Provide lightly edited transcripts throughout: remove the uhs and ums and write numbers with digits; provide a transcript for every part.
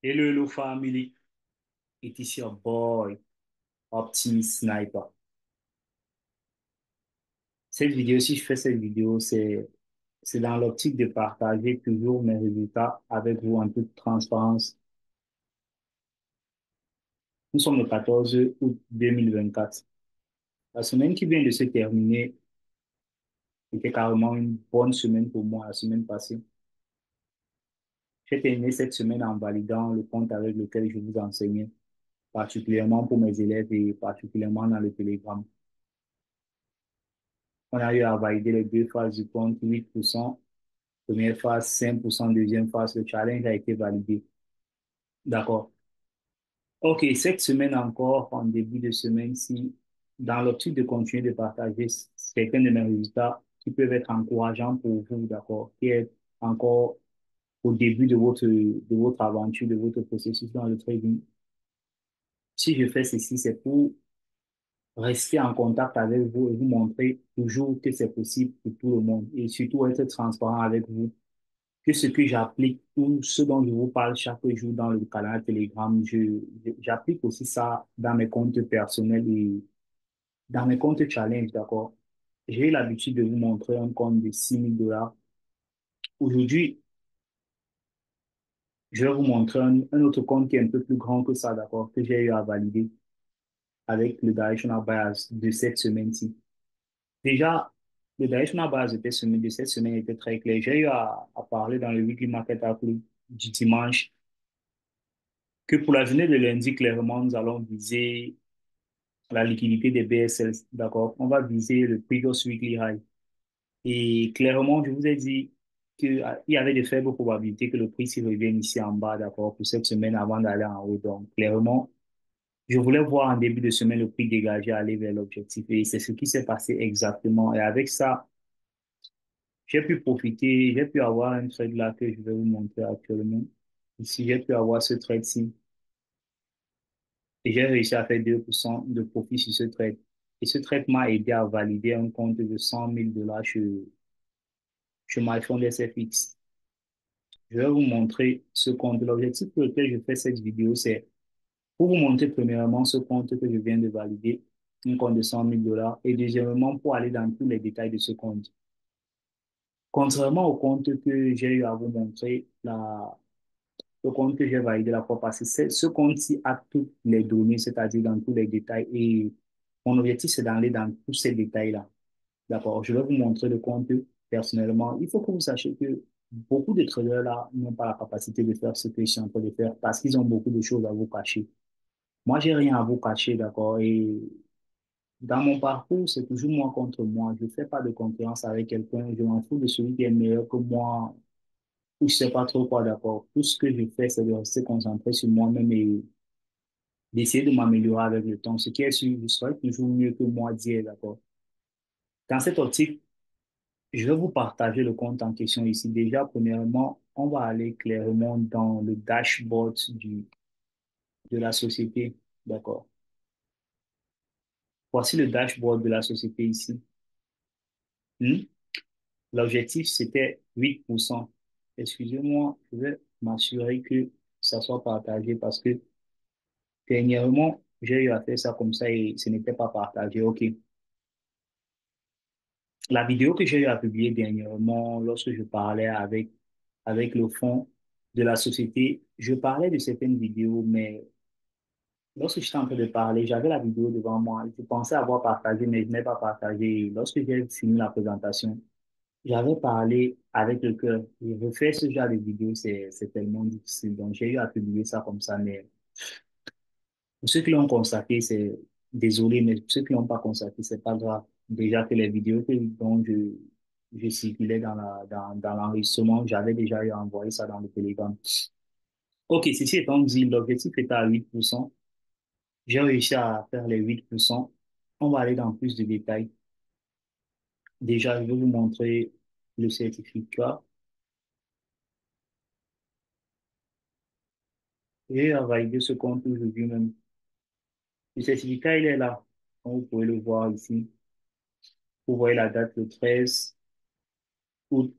Hello, hello family. It is your boy, Optimus Sniper. Cette vidéo, si je fais cette vidéo, c'est dans l'optique de partager toujours mes résultats avec vous en toute transparence. Nous sommes le 14 août 2024. La semaine qui vient de se terminer était carrément une bonne semaine pour moi, la semaine passée. J'ai terminé cette semaine en validant le compte avec lequel je vous enseignais, particulièrement pour mes élèves et particulièrement dans le Telegram. On a eu à valider les deux phases du compte, 8%. Première phase, 5%, deuxième phase, le challenge a été validé. D'accord. OK, cette semaine encore, en début de semaine-ci, dans l'optique de continuer de partager certains de mes résultats qui peuvent être encourageants pour vous, d'accord, qui est encore au début de votre aventure, de votre processus dans le trading. Si je fais ceci, c'est pour rester en contact avec vous et vous montrer toujours que c'est possible pour tout le monde et surtout être transparent avec vous que ce que j'applique ou ce dont je vous parle chaque jour dans le canal Telegram, j'applique aussi ça dans mes comptes personnels et dans mes comptes challenge, d'accord? J'ai eu l'habitude de vous montrer un compte de 6 000 $. Aujourd'hui, je vais vous montrer un autre compte qui est un peu plus grand que ça, d'accord, que j'ai eu à valider avec le directional bias de cette semaine-ci. Déjà, le directional bias de cette semaine était très clair. J'ai eu à parler dans le Weekly Market Outlook du dimanche que pour la journée de lundi, clairement, nous allons viser la liquidité des BSL, d'accord? On va viser le previous weekly high. Et clairement, je vous ai dit qu'il y avait de faibles probabilités que le prix s'y revienne ici en bas, d'accord, pour cette semaine avant d'aller en haut. Donc, clairement, je voulais voir en début de semaine le prix dégagé aller vers l'objectif. Et c'est ce qui s'est passé exactement. Et avec ça, j'ai pu profiter, j'ai pu avoir un trade là que je vais vous montrer actuellement. Ici, j'ai pu avoir ce trade-ci. Et j'ai réussi à faire 2% de profit sur ce trade. Et ce trade m'a aidé à valider un compte de 100 000 $ chez MyFund SFX. Je vais vous montrer ce compte. L'objectif pour lequel je fais cette vidéo, c'est pour vous montrer premièrement ce compte que je viens de valider, un compte de 100 000 $, et deuxièmement pour aller dans tous les détails de ce compte. Contrairement au compte que j'ai eu à vous montrer, le compte que j'ai validé la fois passée, ce compte-ci a toutes les données, c'est-à-dire dans tous les détails. Et mon objectif, c'est d'aller dans tous ces détails-là. D'accord? Je vais vous montrer le compte personnellement. Il faut que vous sachiez que beaucoup de traders là n'ont pas la capacité de faire ce que je suis en train de faire parce qu'ils ont beaucoup de choses à vous cacher. Moi, j'ai rien à vous cacher, d'accord? Et dans mon parcours, c'est toujours moi contre moi. Je ne fais pas de concurrence avec quelqu'un. Je m'en fous de celui qui est meilleur que moi ou je sais pas trop quoi, d'accord? Tout ce que je fais, c'est de rester concentré sur moi-même et d'essayer de m'améliorer avec le temps. Ce qui est sûr, je serai toujours mieux que moi d'hier, d'accord? Dans cette optique, je vais vous partager le compte en question ici. Déjà, premièrement, on va aller clairement dans le dashboard de la société. D'accord. Voici le dashboard de la société ici. Hmm? L'objectif, c'était 8%. Excusez-moi, je vais m'assurer que ça soit partagé parce que dernièrement, j'ai eu à faire ça comme ça et ce n'était pas partagé. OK. La vidéo que j'ai eu à publier dernièrement, lorsque je parlais avec le fond de la société, je parlais de certaines vidéos, mais lorsque j'étais en train de parler, j'avais la vidéo devant moi. Je pensais avoir partagé, mais je n'ai pas partagé. Lorsque j'ai fini la présentation, j'avais parlé avec le cœur. Et refaire ce genre de vidéo, c'est tellement difficile. Donc, j'ai eu à publier ça comme ça. Mais pour ceux qui l'ont constaté, c'est désolé, mais pour ceux qui l'ont pas constaté, c'est pas grave. Déjà que les vidéos dont je circulais dans l'enregistrement, j'avais déjà eu à envoyer ça dans le Telegram. OK, ceci étant dit, l'objectif était à 8%. J'ai réussi à faire les 8%. On va aller dans plus de détails. Déjà, je vais vous montrer le certificat. J'ai validé ce compte aujourd'hui même. Le certificat, il est là. Comme vous pouvez le voir ici. Vous voyez la date le 13 août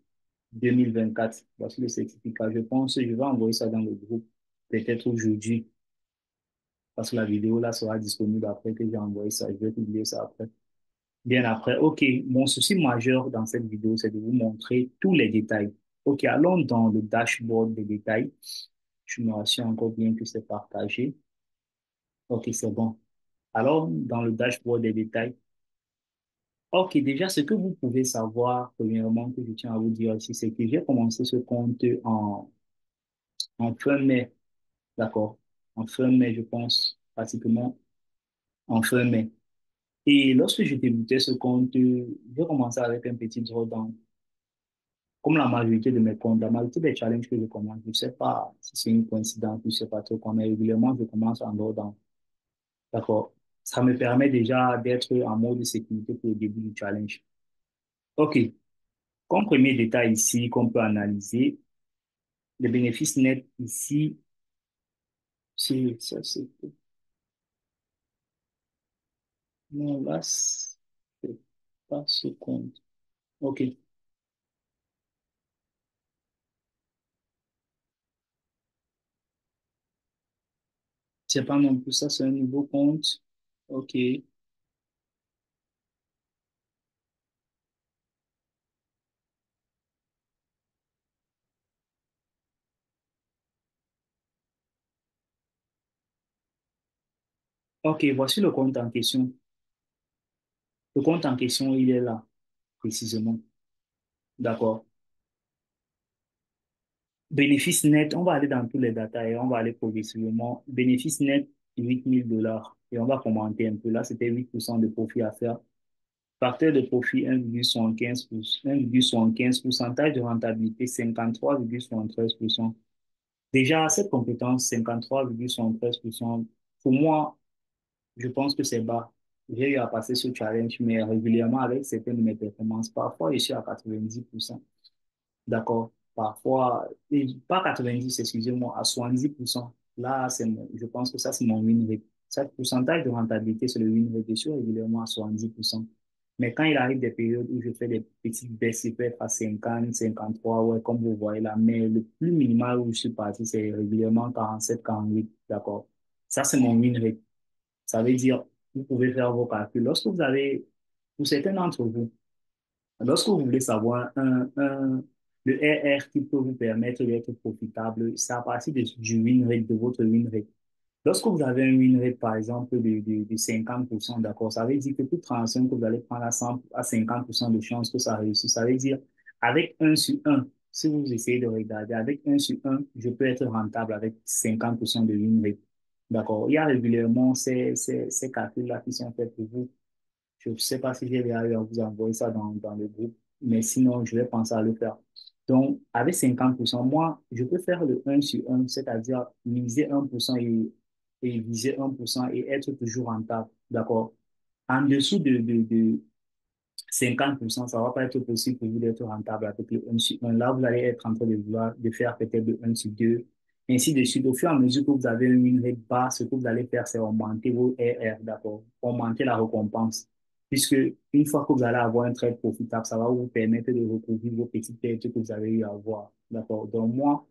2024. Voici le certificat. Je pense que je vais envoyer ça dans le groupe peut-être aujourd'hui, parce que la vidéo là sera disponible après que j'ai envoyé ça. Je vais publier ça après. Bien après, OK, mon souci majeur dans cette vidéo, c'est de vous montrer tous les détails. OK, allons dans le dashboard des détails. Je me rassure encore bien que c'est partagé. OK, c'est bon. Alors, dans le dashboard des détails, OK, déjà, ce que vous pouvez savoir, premièrement, que je tiens à vous dire ici, c'est que j'ai commencé ce compte en fin mai, d'accord? En fin mai, je pense, pratiquement en fin mai. Et lorsque je débutais ce compte, j'ai commencé avec un petit drawdown. Comme la majorité de mes comptes, la majorité des challenges que je commence, je ne sais pas si c'est une coïncidence, je ne sais pas trop comment, mais régulièrement, je commence en drawdown. D'accord? Ça me permet déjà d'être en mode de sécurité pour le début du challenge. OK. Comme premier détail ici qu'on peut analyser, le bénéfice net ici, c'est ça, c'est non, là, c'est pas ce compte. OK. C'est pas non plus ça, c'est un nouveau compte. OK. OK, voici le compte en question. Le compte en question, il est là, précisément. D'accord. Bénéfice net, on va aller dans tous les datas et on va aller progressivement. Bénéfice net, 8 000 $. Et on va commenter un peu. Là, c'était 8% de profit à faire. Facteur de profit, 1,75%. 1,75%. Pourcentage de rentabilité, 53,73%. Déjà, cette compétence, 53,73%, pour moi, je pense que c'est bas. J'ai eu à passer ce challenge, mais régulièrement avec certaines de mes performances. Parfois, je suis à 90%. D'accord. Parfois, et pas 90, excusez-moi, à 70%. Là, je pense que ça, c'est mon win rate. Ce pourcentage de rentabilité, c'est le win rate. Je suis régulièrement à 70%. Mais quand il arrive des périodes où je fais des petites baisses, il peut être à 50, 53, ouais, comme vous voyez là. Mais le plus minimal où je suis parti, c'est régulièrement 47, 48. D'accord. Ça, c'est mon win rate. Ça veut dire, vous pouvez faire vos calculs. Lorsque vous avez, pour certains d'entre vous, lorsque vous voulez savoir le RR qui peut vous permettre d'être profitable, c'est à partir du win rate, de votre win rate. Lorsque vous avez un win rate, par exemple, de 50%, d'accord, ça veut dire que toute transaction que vous allez prendre à 50% de chance que ça réussisse, ça veut dire avec un sur un, si vous essayez de regarder, avec un sur un, je peux être rentable avec 50% de win rate. D'accord. Il y a régulièrement ces calculs-là qui sont faits pour vous. Je ne sais pas si j'ai déjà eu à vous envoyer ça dans le groupe, mais sinon, je vais penser à le faire. Donc, avec 50%, moi, je peux faire le un sur un, c'est-à-dire miser 1% et viser 1% et être toujours rentable. D'accord? En dessous de 50%, ça ne va pas être possible pour vous d'être rentable avec le un sur un. Là, vous allez être en train de vouloir de faire peut-être le un sur 2, ainsi de suite. Au fur et à mesure que vous avez une win rate basse, ce que vous allez faire, c'est augmenter vos RR, d'accord? Augmenter la récompense. Puisque une fois que vous allez avoir un trade profitable, ça va vous permettre de recouvrir vos petites pertes que vous avez eu à avoir, d'accord? Donc, moi,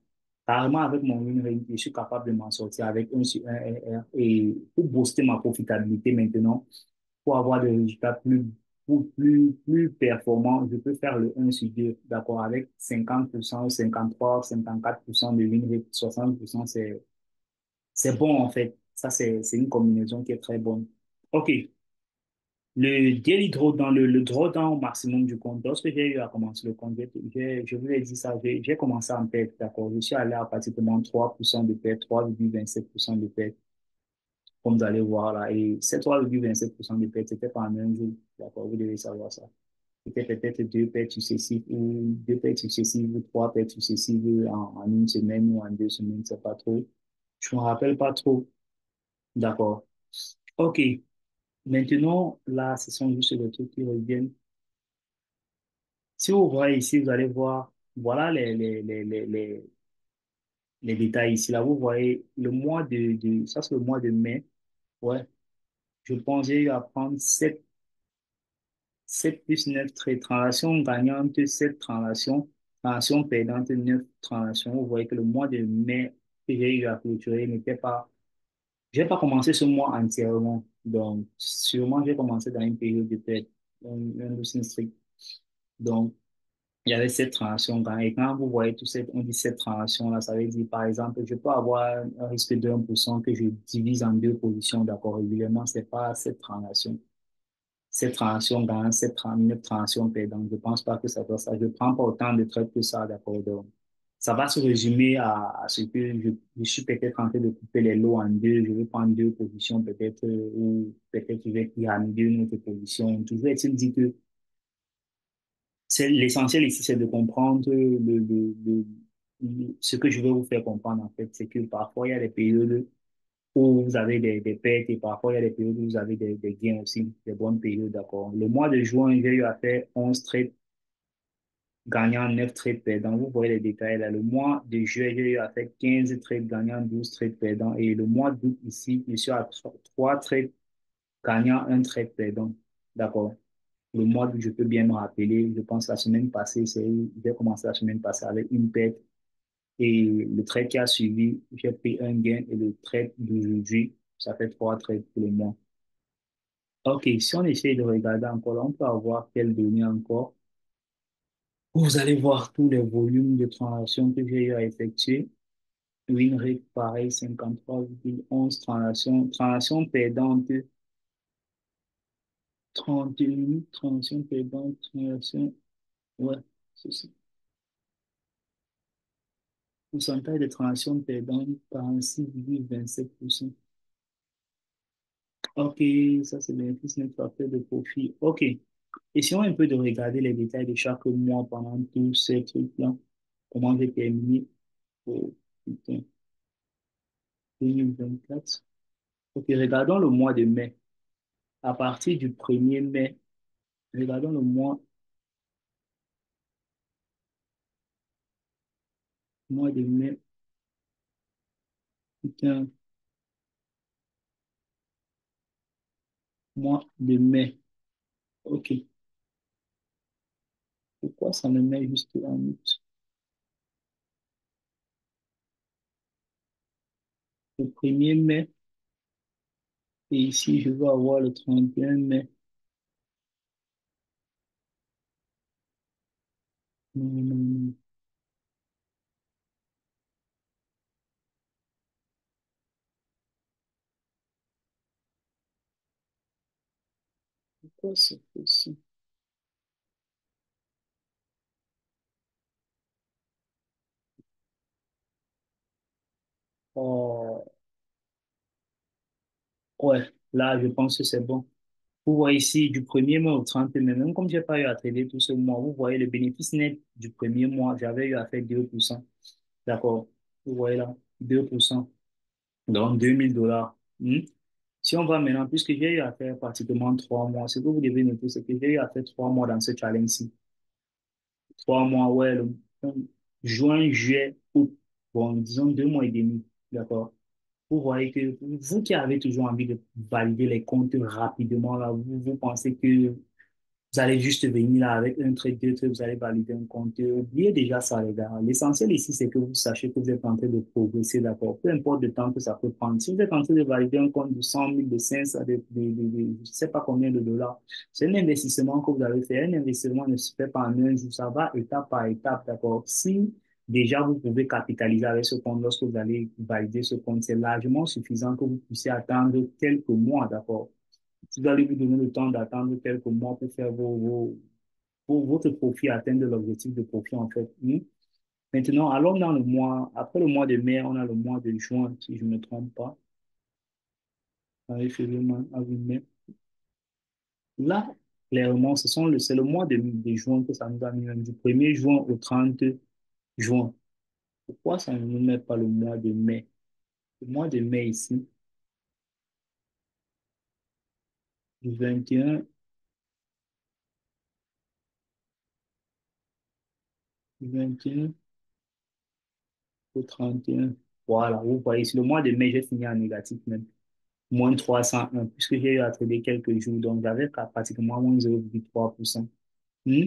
carrément, avec mon win rate, je suis capable de m'en sortir avec un sur un RR. Et pour booster ma profitabilité maintenant, pour avoir des résultats plus performants, je peux faire le un sur 2, d'accord, avec 50%, 53, 54% de win rate, 60%, c'est bon en fait. Ça, c'est une combinaison qui est très bonne. OK. Le daily drawdown, le drawdown maximum du compte, lorsque j'ai eu à commencer le compte, je vous ai dit ça, j'ai commencé en perte, d'accord. Je suis allé à pratiquement 3% de perte, 3,27% de perte, comme vous allez voir là. Et ces 3,27% de perte, c'était pas en un jour, d'accord, vous devez savoir ça. C'était peut-être deux pertes successives ou deux pertes successives ou trois pertes successives en une semaine ou en 2 semaines, c'est pas trop. Je me rappelle pas trop. D'accord. OK. Maintenant, là, ce sont juste les trucs qui reviennent. Si vous voyez ici, vous allez voir, voilà les détails ici. Là, vous voyez le mois ça c'est le mois de mai. Ouais. Je pense que j'ai eu à prendre 7 plus 9 traits. Transaction gagnante, 7 transactions. Transaction perdante, 9 transactions. Vous voyez que le mois de mai, que j'ai eu à clôturer n'était pas, j'ai pas commencé ce mois entièrement. Donc, sûrement, j'ai commencé dans une période de peut-être un douze strict. Donc, il y avait cette transaction. Et quand vous voyez tout cette, on dit cette transaction-là, ça veut dire, par exemple, je peux avoir un risque de 1% que je divise en deux positions, d'accord, régulièrement, c'est pas cette transaction. Cette transaction gagnante, une transaction perdante. Je pense pas que ça doit ça. Je prends pas autant de trades que ça, d'accord. Donc, ça va se résumer à ce que je suis peut-être en train de couper les lots en deux. Je vais prendre deux positions peut-être, ou peut-être je vais pyramider une autre position. Toujours est-il dit que c'est l'essentiel ici, c'est de comprendre ce que je veux vous faire comprendre, en fait. C'est que parfois, il y a des périodes où vous avez des pertes et parfois, il y a des périodes où vous avez des gains aussi, des bonnes périodes, d'accord. Le mois de juin, j'ai eu à faire 11 trades gagnants, 9 trades perdants. Vous voyez les détails là. Le mois de juillet, j'ai eu à faire 15 trades gagnants, 12 trades perdants. Et le mois d'août, ici, je suis à 3 trades gagnants, un trade perdant. D'accord. Le mois où je peux bien me rappeler, je pense la semaine passée, j'ai commencé la semaine passée avec une perte et le trade qui a suivi, j'ai pris un gain et le trade d'aujourd'hui, ça fait trois trades pour le mois. Ok, si on essaie de regarder encore, là, on peut avoir quelles données encore. Vous allez voir tous les volumes de transactions que j'ai eu à effectuer. Win rate, pareil, 53,11 transactions. Transactions perdantes, 31 transactions perdantes, transactions, ouais, c'est ça. Pourcentage de transactions perdantes, 46,27%. Ok, ça c'est bénéfice net facteur de profit. Ok. Essayons un peu de regarder les détails de chaque mois pendant tous ces trucs-là. Comment j'ai terminé pour putain, 2024. Ok, regardons le mois de mai. À partir du 1er mai, regardons le mois de mai. Putain, mois de mai. Ok. Pourquoi ça me met juste en août? Le 1er mai. Et ici, je vais avoir le 31 mai. Non, non, non. Pourquoi c'est possible? Oh, ouais, là, je pense que c'est bon. Vous voyez ici, du 1er mai au 30 mai, même comme j'ai pas eu à trader tout ce mois, vous voyez le bénéfice net du premier mois, j'avais eu à faire 2%. D'accord. Vous voyez là, 2%. Donc, $2,000. Si on va maintenant, puisque j'ai eu à faire pratiquement 3 mois, ce que vous devez noter, c'est que j'ai eu à faire 3 mois dans ce challenge-ci. 3 mois, ouais, juin, juillet, août. Bon, disons 2 mois et demi. D'accord. Vous voyez que vous qui avez toujours envie de valider les comptes rapidement, là, vous pensez que vous allez juste venir là avec un trait, deux traits, vous allez valider un compte. Oubliez déjà ça, les gars. L'essentiel ici, c'est que vous sachiez que vous êtes en train de progresser, d'accord? Peu importe le temps que ça peut prendre. Si vous êtes en train de valider un compte de 100 000, de 500, je ne sais pas combien de dollars, c'est un investissement que vous avez fait. Un investissement ne se fait pas en un jour, ça va étape par étape, d'accord? Si déjà vous pouvez capitaliser avec ce compte lorsque vous allez valider ce compte, c'est largement suffisant que vous puissiez attendre quelques mois, d'accord? Vous allez vous donner le temps d'attendre quelques mois pour faire pour votre profit, atteindre l'objectif de profit, en fait. Maintenant, allons dans le mois, après le mois de mai, on a le mois de juin, si je ne me trompe pas. Avec février, mars, avril, mai. Là, clairement, c'est le mois de juin que ça nous a mis, même du 1er juin au 30 juin. Pourquoi ça ne nous met pas le mois de mai? Le mois de mai ici, du 21, du 21 au 31. Voilà, vous voyez, c'est le mois de mai, j'ai fini en négatif même. Moins 301, puisque j'ai eu à trader quelques jours, donc j'avais pratiquement moins 0,3%. Hmm.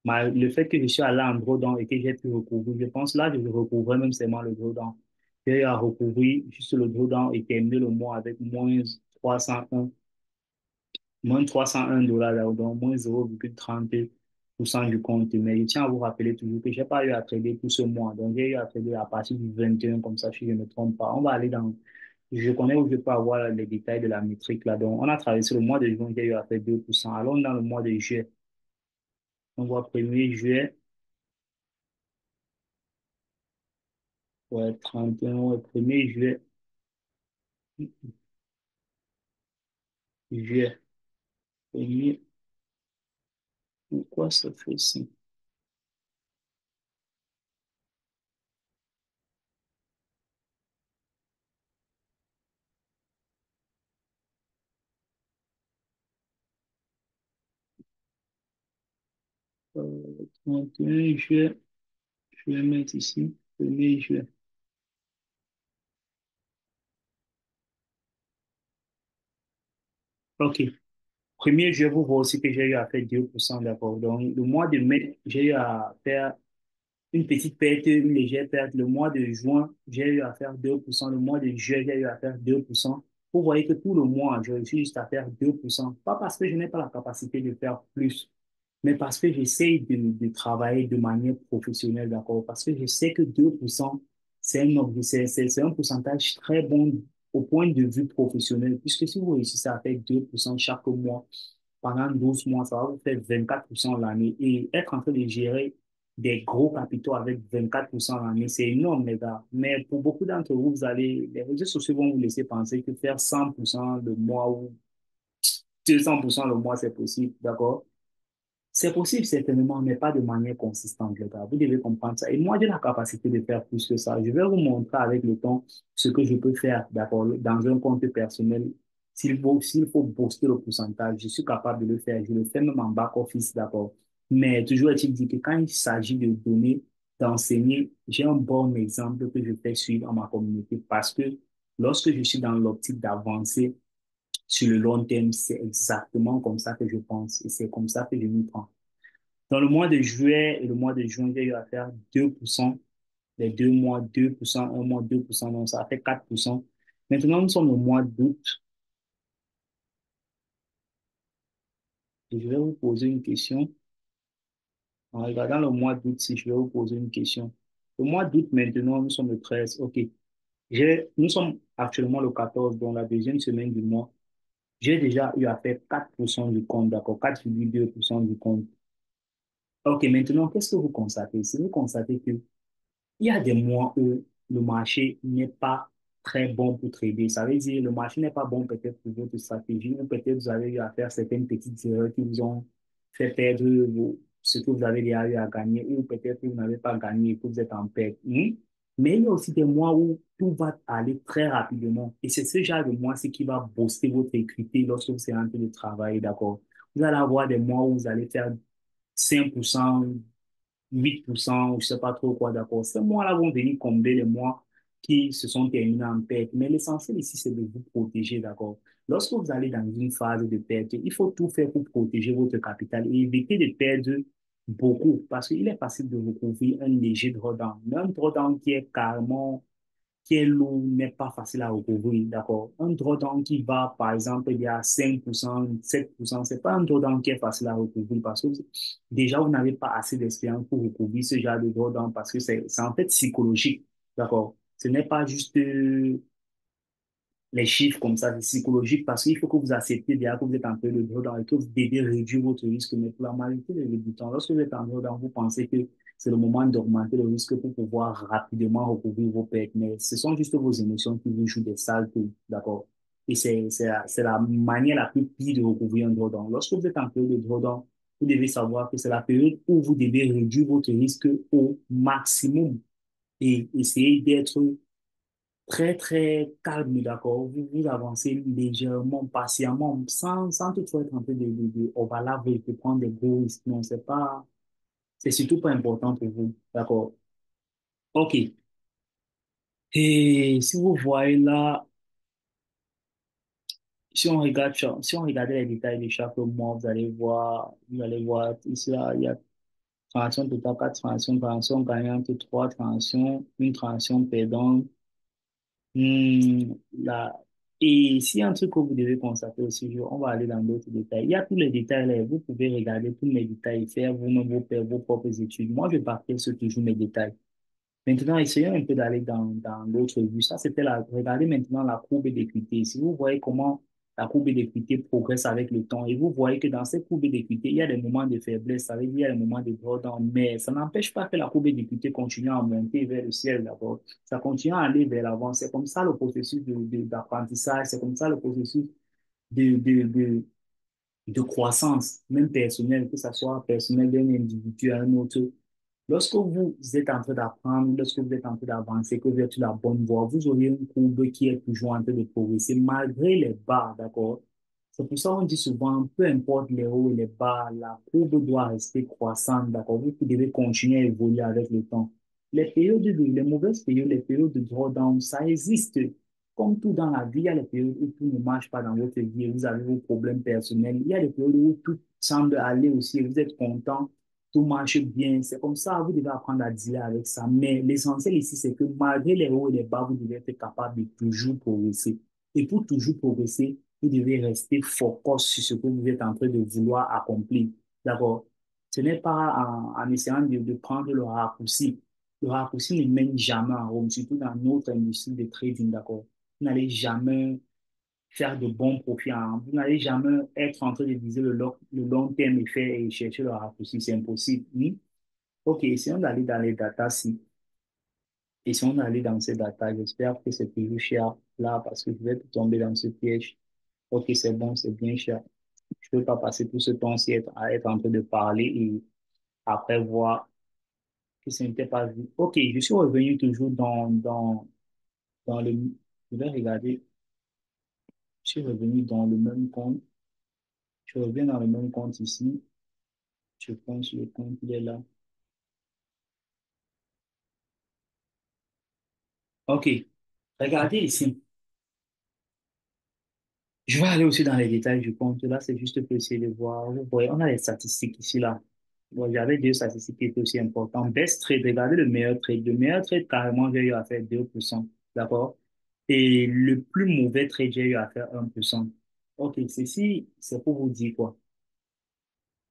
Le fait que je suis allé en drawdown et que j'ai pu recouvrir, je pense là, je recouvrais même seulement le drawdown. J'ai eu à recouvrir juste le drawdown et terminer le mois avec moins 301 dollars, là, donc moins 0,30% du compte. Mais je tiens à vous rappeler toujours que je n'ai pas eu à trader tout ce mois. Donc, j'ai eu à trader à partir du 21, comme ça, si je ne me trompe pas. On va aller dans, je connais où je peux avoir les détails de la métrique là. Donc, on a traversé le mois de juin, j'ai eu à faire 2%. Allons dans le mois de juillet. On voit 1er juillet, ouais, 31, ouais, 1er juillet, juillet, 1er, pourquoi ça fait ça? 31 juillet, je vais mettre ici, 1er juillet. OK. 1er juillet, vous voyez aussi que j'ai eu à faire 2%, d'accord. Donc, le mois de mai, j'ai eu à faire une petite perte, une légère perte. Le mois de juin, j'ai eu à faire 2%. Le mois de juillet, j'ai eu à faire 2%. Vous voyez que tout le mois, je réussis juste à faire 2%. Pas parce que je n'ai pas la capacité de faire plus, mais parce que j'essaye de travailler de manière professionnelle, d'accord? Parce que je sais que 2%, c'est un pourcentage très bon au point de vue professionnel, puisque si vous réussissez à faire 2% chaque mois, pendant 12 mois, ça va vous faire 24% l'année. Et être en train de gérer des gros capitaux avec 24% l'année, c'est énorme, les gars. Mais pour beaucoup d'entre vous, les réseaux sociaux vont vous laisser penser que faire 100% le mois ou 200% le mois, c'est possible, d'accord? C'est possible, certainement, mais pas de manière consistante, les gars. Vous devez comprendre ça. Et moi, j'ai la capacité de faire plus que ça. Je vais vous montrer avec le temps ce que je peux faire, d'accord, dans un compte personnel. S'il faut booster le pourcentage, je suis capable de le faire. Je le fais même en back-office, d'accord. Mais toujours est-il dit que quand il s'agit de donner, d'enseigner, j'ai un bon exemple que je fais suivre à ma communauté parce que lorsque je suis dans l'optique d'avancer, sur le long terme, c'est exactement comme ça que je pense et c'est comme ça que je m'y prends. Dans le mois de juillet et le mois de juin, j'ai eu à faire 2%, les 2 mois, 2%, un mois, 2%, donc ça fait 4%. Maintenant, nous sommes au mois d'août et je vais vous poser une question. En regardant le mois d'août, si je vais vous poser une question. Le mois d'août, maintenant, nous sommes le 13. OK. Nous sommes actuellement le 14, donc la deuxième semaine du mois. J'ai déjà eu à faire 4% du compte, d'accord, 4,2% du compte. OK, maintenant, qu'est-ce que vous constatez? Si vous constatez que il y a des mois où le marché n'est pas très bon pour trader. Ça veut dire le marché n'est pas bon peut-être pour votre stratégie ou peut-être vous avez eu à faire certaines petites erreurs qui vous ont fait perdre ce que vous avez déjà eu à gagner ou peut-être que vous n'avez pas gagné et que vous êtes en perte. Mais il y a aussi des mois où tout va aller très rapidement et c'est ce genre de mois c'est qui va booster votre équité lorsque vous êtes en train de travailler, d'accord? Vous allez avoir des mois où vous allez faire 5%, 8% ou je sais pas trop quoi, d'accord. Ces mois-là vont venir combler les mois qui se sont terminés en perte. Mais l'essentiel ici, c'est de vous protéger, d'accord. Lorsque vous allez dans une phase de perte, il faut tout faire pour protéger votre capital et éviter de perdre beaucoup parce qu'il est facile de recouvrir un léger drawdown. Mais un drawdown qui est carrément qui est lourd n'est pas facile à recouvrir, d'accord? Un drawdown qui va, par exemple, il y a 5%, 7%, c'est pas un drawdown qui est facile à recouvrir parce que déjà, vous n'avez pas assez d'expérience pour recouvrir ce genre de drawdown parce que c'est en fait psychologique, d'accord? Ce n'est pas juste les chiffres comme ça, c'est psychologique parce qu'il faut que vous acceptez déjà que vous êtes en train de drawdown et que vous devez réduire votre risque. Mais pour la majorité des débutants, lorsque vous êtes en drawdown, vous pensez que c'est le moment d'augmenter le risque pour pouvoir rapidement recouvrir vos pertes. Mais ce sont juste vos émotions qui vous jouent des sales tours, d'accord? Et c'est la manière la plus pire de recouvrir un drawdown. Lorsque vous êtes en période de drawdown, vous devez savoir que c'est la période où vous devez réduire votre risque au maximum et essayer d'être très, très calme, d'accord? Vous avancez légèrement, patiemment, sans toutefois être en train de overlever, de prendre des gros risques. Non, c'est surtout pas important pour vous, d'accord? OK. Et si vous voyez là, si on regarde les détails de chaque mois, vous allez voir ici, là, il y a transaction totale, 4 transactions, transaction gagnante, 3 transactions, une transaction perdante, Là. Et si un truc que vous devez constater aussi, on va aller dans d'autres détails. Il y a tous les détails là. Vous pouvez regarder tous les détails, faire vous-même vos propres études. Moi, je partage sur toujours mes détails. Maintenant, essayons un peu d'aller dans l'autre vue. Ça, c'était la, regardez maintenant la courbe d'équité. Si vous voyez comment la courbe d'équité progresse avec le temps et vous voyez que dans cette courbe d'équité, il y a des moments de faiblesse, ça veut dire il y a des moments de drawdown, mais ça n'empêche pas que la courbe d'équité continue à monter vers le ciel d'abord. Ça continue à aller vers l'avant. C'est comme ça le processus d'apprentissage, c'est comme ça le processus de, de, de, de croissance, même personnelle, que ce soit personnel d'un individu à un autre. Lorsque vous êtes en train d'apprendre, lorsque vous êtes en train d'avancer, que vous êtes sur la bonne voie, vous aurez une courbe qui est toujours en train de progresser malgré les bas, d'accord? C'est pour ça qu'on dit souvent, peu importe les hauts et les bas, la courbe doit rester croissante, d'accord? Vous devez continuer à évoluer avec le temps. Les mauvaises périodes, les périodes de drawdown, ça existe. Comme tout dans la vie, il y a les périodes où tout ne marche pas dans votre vie et vous avez vos problèmes personnels. Il y a des périodes où tout semble aller aussi et vous êtes content, tout marche bien. C'est comme ça, vous devez apprendre à dealer avec ça. Mais l'essentiel ici, c'est que malgré les hauts et les bas, vous devez être capable de toujours progresser. Et pour toujours progresser, vous devez rester focus sur ce que vous êtes en train de vouloir accomplir. D'accord? Ce n'est pas en essayant de prendre le raccourci. Le raccourci ne mène jamais en Rome, surtout dans notre industrie de trading, d'accord? Vous n'allez jamais faire de bons profits. Vous n'allez jamais être en train de viser le long terme et faire et chercher le raccourci. C'est impossible. Oui? OK, essayons d'aller dans les datas. Si. Essayons d'aller dans ces datas. J'espère que c'est toujours cher là parce que je vais tomber dans ce piège. OK, c'est bon, c'est bien cher. Je ne peux pas passer tout ce temps-ci à être en train de parler et après voir que ce n'était pas vu. OK, je suis revenu toujours dans le... Je vais regarder. Je suis revenu dans le même compte. Je reviens dans le même compte ici. Je pense que le compte, il est là. OK. Regardez ici. Je vais aller aussi dans les détails du compte. Là, c'est juste pour essayer de voir. Vous voyez, on a les statistiques ici, là. Bon, j'avais deux statistiques qui étaient aussi importantes. Best trade, regardez le meilleur trade. Le meilleur trade, carrément, j'ai eu à faire 2%. D'accord? Et le plus mauvais trade, j'ai eu à faire 1%. OK, ceci, c'est pour vous dire quoi?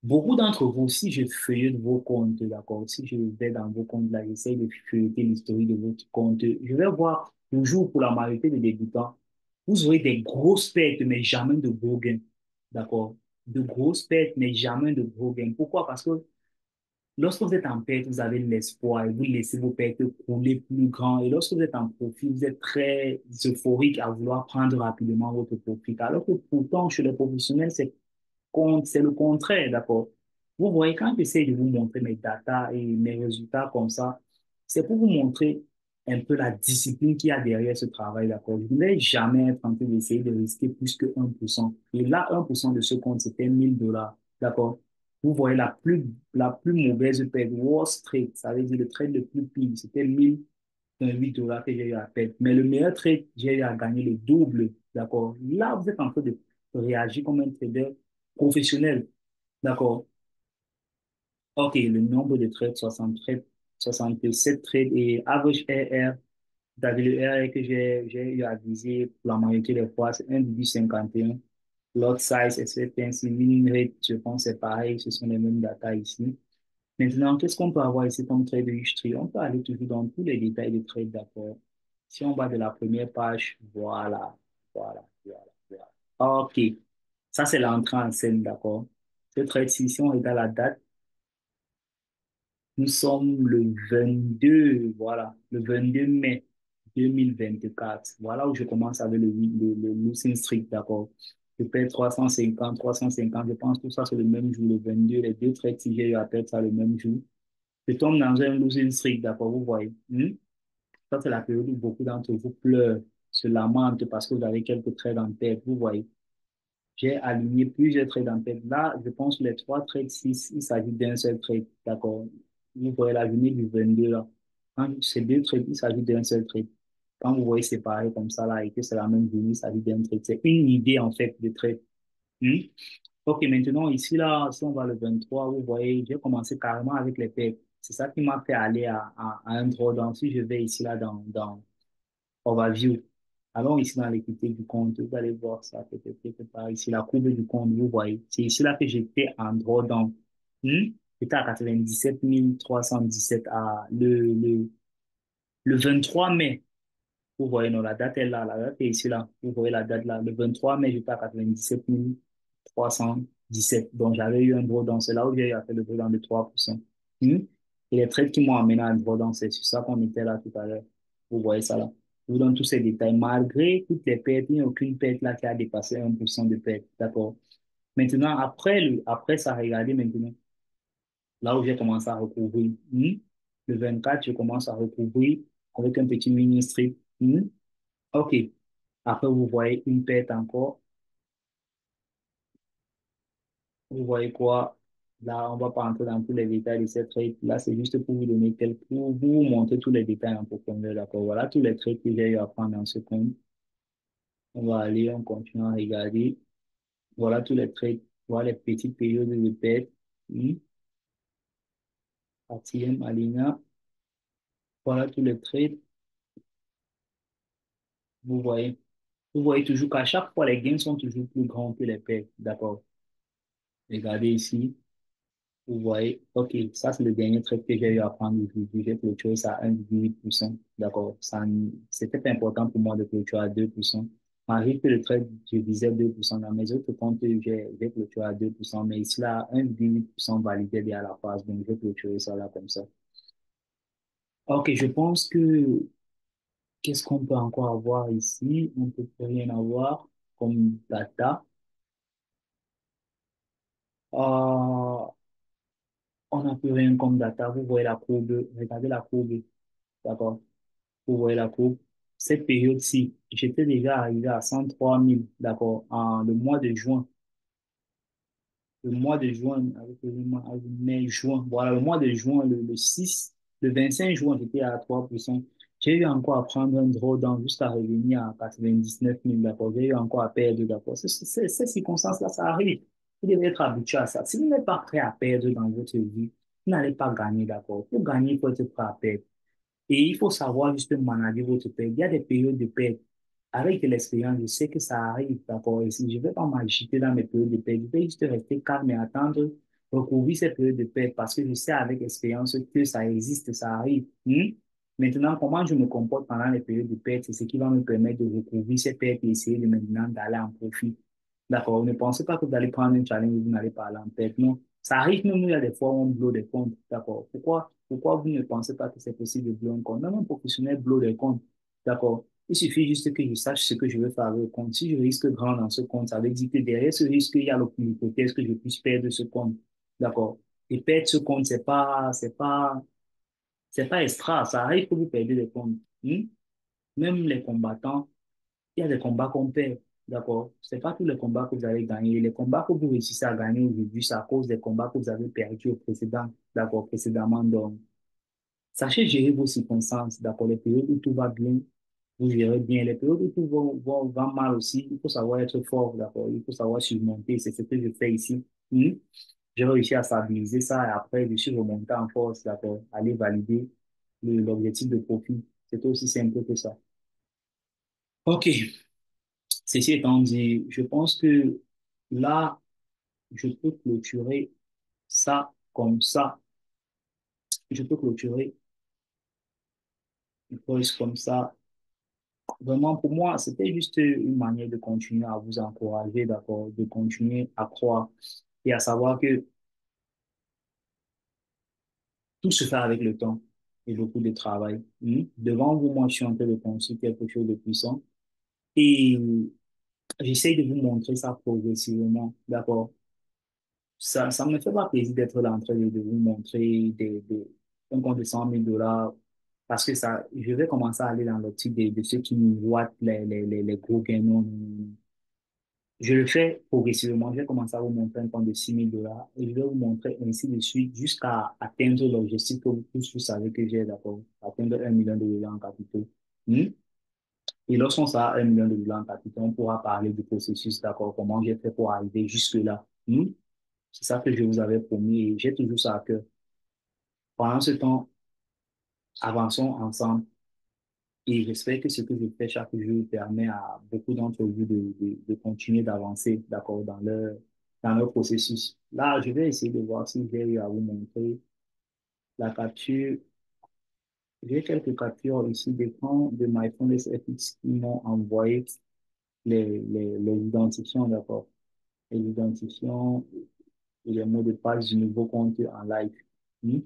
Beaucoup d'entre vous, si je feuillette vos comptes, d'accord, si je vais dans vos comptes là, j'essaie de feuilleter l'historique de votre compte, je vais voir toujours pour la majorité des débutants, vous aurez des grosses pertes, mais jamais de gros gains, d'accord? De grosses pertes, mais jamais de gros gains. Pourquoi? Parce que lorsque vous êtes en perte, vous avez l'espoir et vous laissez vos pertes couler plus grand. Et lorsque vous êtes en profit, vous êtes très euphorique à vouloir prendre rapidement votre profit. Alors que pourtant, chez les professionnels, c'est le contraire, d'accord? Vous voyez, quand j'essaie de vous montrer mes datas et mes résultats comme ça, c'est pour vous montrer un peu la discipline qu'il y a derrière ce travail, d'accord? Je ne vais jamais être en train d'essayer de risquer plus que 1%. Et là, 1% de ce compte, c'était 1000 dollars, d'accord? Vous voyez la plus mauvaise paie, Wall Street, ça veut dire le trade le plus pire, c'était 1008 dollars que j'ai eu à perdre. Mais le meilleur trade, j'ai eu à gagner le double, d'accord? Là, vous êtes en train de réagir comme un trader professionnel. D'accord. OK, le nombre de trades, 67 trades et average RR, le RR que j'ai eu à viser pour la majorité des fois, c'est 1,51. Lot size, etc. ainsi, winning rate, je pense, c'est pareil, ce sont les mêmes datas ici. Maintenant, qu'est-ce qu'on peut avoir ici comme trade de history? On peut aller toujours dans tous les détails de trade, d'accord. Si on va de la première page, voilà. OK, ça c'est l'entrée en scène, d'accord. Ce trade-ci, si on regarde la date, nous sommes le 22, voilà, le 22 mai 2024. Voilà où je commence avec le losing streak, d'accord. Je perds 350, je pense que tout ça c'est le même jour, le 22, les deux trades, si j'ai eu à perdre ça le même jour. Je tombe dans un losing streak, d'accord, vous voyez. Ça, c'est la période où beaucoup d'entre vous pleurent, se lamentent parce que vous avez quelques trades en tête, vous voyez. J'ai aligné plusieurs trades en tête. Là, je pense que les trois trades, il s'agit d'un seul trade. D'accord. Vous voyez la journée du 22 là. Quand c'est deux trades, il s'agit d'un seul trade. Quand vous voyez séparé comme ça là et que c'est la même journée, il s'agit d'un trade. C'est une idée en fait de trade. Hmm? Ok, maintenant ici là, si on va le 23, vous voyez, j'ai commencé carrément avec les pertes. C'est ça qui m'a fait aller à un drawdown. Si je vais ici là dans Overview, Allons ici dans l'équité du compte, vous allez voir ça peut-être quelque part. Ici, la courbe du compte, vous voyez. C'est ici là que j'étais en drawdown. Hmm? J'étais à 97 317 le 23 mai. Vous voyez, non, la date est là, la date est ici là. Vous voyez la date là. Le 23 mai, j'étais à 97 317. Donc, j'avais eu un drawdown. C'est là où j'ai fait le drawdown de 3%. Hmm? Et les trades qui m'ont amené à un drawdown, c'est sur ça qu'on était là tout à l'heure. Vous voyez ça là. Je vous donne tous ces détails. Malgré toutes les pertes, il n'y a aucune perte là qui a dépassé 1% de perte. D'accord. Maintenant, après ça, regardez maintenant. Là où j'ai commencé à recouvrir. Le 24, je commence à recouvrir avec un petit mini strip. OK. Après, vous voyez une perte encore. Vous voyez quoi? Là, on va pas entrer dans tous les détails de cette trade. Là, c'est juste pour vous donner pour vous montrer tous les détails en profondeur. D'accord. Voilà tous les trades que j'ai eu à prendre dans ce compte. On va aller, on continue à regarder. Voilà tous les trades. Voilà les petites périodes de perte. Quatrième alinéa. Voilà tous les trades. Vous voyez. Vous voyez toujours qu'à chaque fois, les gains sont toujours plus grands que les pertes. D'accord. Regardez ici. Vous voyez, OK, ça c'est le dernier trade que j'ai eu à prendre aujourd'hui. J'ai clôturé ça à 1,8%. D'accord. C'était pas important pour moi de clôturer à 2%. Malgré que le trade, je visais 2%. Dans mes autres comptes, j'ai clôturé à 2%. Mais ici, là, 1,8% validé dès à la phase. Donc, j'ai clôturé ça là comme ça. OK, je pense que, qu'est-ce qu'on peut encore avoir ici? On peut plus rien avoir comme data. Euh, on n'a plus rien comme data. Vous voyez la courbe. Regardez la courbe. D'accord. Vous voyez la courbe. Cette période-ci, j'étais déjà arrivé à 103 000, d'accord, en le mois de juin. Le mois de juin, avec le mois de mai, juin. Voilà, le mois de juin, le 6, le 25 juin, j'étais à 3%. J'ai eu encore à prendre un drawdown jusqu'à revenir à 99 000, d'accord. J'ai eu encore à perdre, d'accord. Ces circonstances-là, ça arrive. Vous devez être habitué à ça. Si vous n'êtes pas prêt à perdre dans votre vie, vous n'allez pas gagner, d'accord. Pour gagner, il faut être prêt à perdre. Et il faut savoir justement manager votre perte. Il y a des périodes de perte. Avec de l'expérience, je sais que ça arrive, d'accord? Et si je ne vais pas m'agiter dans mes périodes de perte, je vais juste rester calme et attendre, recouvrir ces périodes de perte parce que je sais avec expérience que ça existe, ça arrive. Maintenant, comment je me comporte pendant les périodes de perte, c'est ce qui va me permettre de recouvrir ces pertes et essayer de maintenant d'aller en profit. D'accord? Ne pensez pas que vous allez prendre un challenge et vous n'allez pas aller en perte. Non. Ça arrive même, il y a des fois où on bloque des comptes. D'accord? Pourquoi vous ne pensez pas que c'est possible de bloquer un compte? Même un professionnel bloque des comptes. D'accord? Il suffit juste que je sache ce que je veux faire avec le compte. Si je risque grand dans ce compte, ça veut dire que derrière ce risque, il y a l'hypothèse que je puisse perdre ce compte. D'accord? Et perdre ce compte, c'est pas extra. Ça arrive que vous perdez des comptes. Même les combattants, il y a des combats qu'on perd. D'accord? C'est pas tous les combats que vous allez gagner. Les combats que vous réussissez à gagner aujourd'hui, c'est à cause des combats que vous avez perdus au précédent. D'accord? Précédemment. Donc, sachez gérer vos circonstances. D'accord? Les périodes où tout va bien, vous gérez bien. Les périodes où tout va mal aussi, il faut savoir être fort. D'accord? Il faut savoir surmonter. C'est ce que je fais ici. J'ai réussi à stabiliser ça et après, je suis remonté en force. D'accord? Aller valider l'objectif de profit. C'est aussi simple que ça. OK. Ceci étant dit, je pense que là, je peux clôturer ça comme ça. Je peux clôturer une pause comme ça. Vraiment, pour moi, c'était juste une manière de continuer à vous encourager, d'accord, de continuer à croire et à savoir que tout se fait avec le temps et beaucoup de travail. Devant vous, moi, je suis en train de construire quelque chose de puissant et j'essaie de vous montrer ça progressivement, d'accord. Ça me fait pas plaisir d'être là en train de vous montrer un compte de 100 000 $ parce que ça, je vais commencer à aller dans l'optique de ceux qui nous voient les gros gains. Non, non, non. Je le fais progressivement. Je vais commencer à vous montrer un compte de 6 000 $ et je vais vous montrer ainsi de suite jusqu'à atteindre l'objectif que vous tous vous savez que j'ai, d'accord, atteindre 1 million de $ en capitaux. Hmm? Et lorsqu'on sera à 1 million de $ en capitaux, on pourra parler du processus, d'accord, comment j'ai fait pour arriver jusque-là. C'est ça que je vous avais promis et j'ai toujours ça à cœur. Pendant ce temps, avançons ensemble. Et j'espère que ce que je fais chaque jour permet à beaucoup d'entre vous de continuer d'avancer, d'accord, dans leur processus. Là, je vais essayer de voir si j'ai eu à vous montrer la capture. J'ai quelques captures ici d'écran de MyFitness FX qui m'ont envoyé les identifiants, d'accord, les identifiants et les mots de passe du nouveau compte en live. Hmm?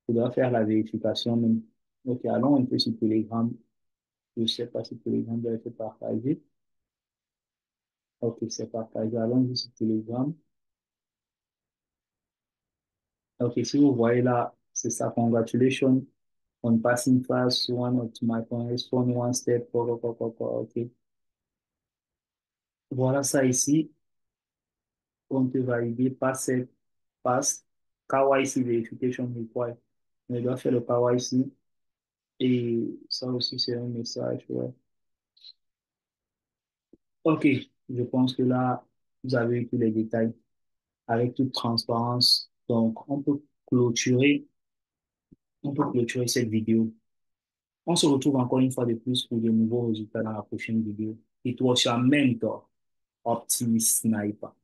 Je dois faire la vérification même. Ok, allons un peu sur Telegram. Je ne sais pas si Telegram doit être partagé. Ok, c'est partagé. Allons-y sur Telegram. Ok, si vous voyez là, c'est ça. Congratulations on passing fast one of my points, one step. Ok. Voilà ça ici. On peut valider pass KYC verification required. On doit faire le KYC. Et ça aussi, c'est un message. Ouais. Ok, je pense que là, vous avez eu tous les détails avec toute transparence. Donc, on peut clôturer cette vidéo. On se retrouve encore une fois de plus pour de nouveaux résultats dans la prochaine vidéo. Et toi aussi, en même temps, Optimus Sniper.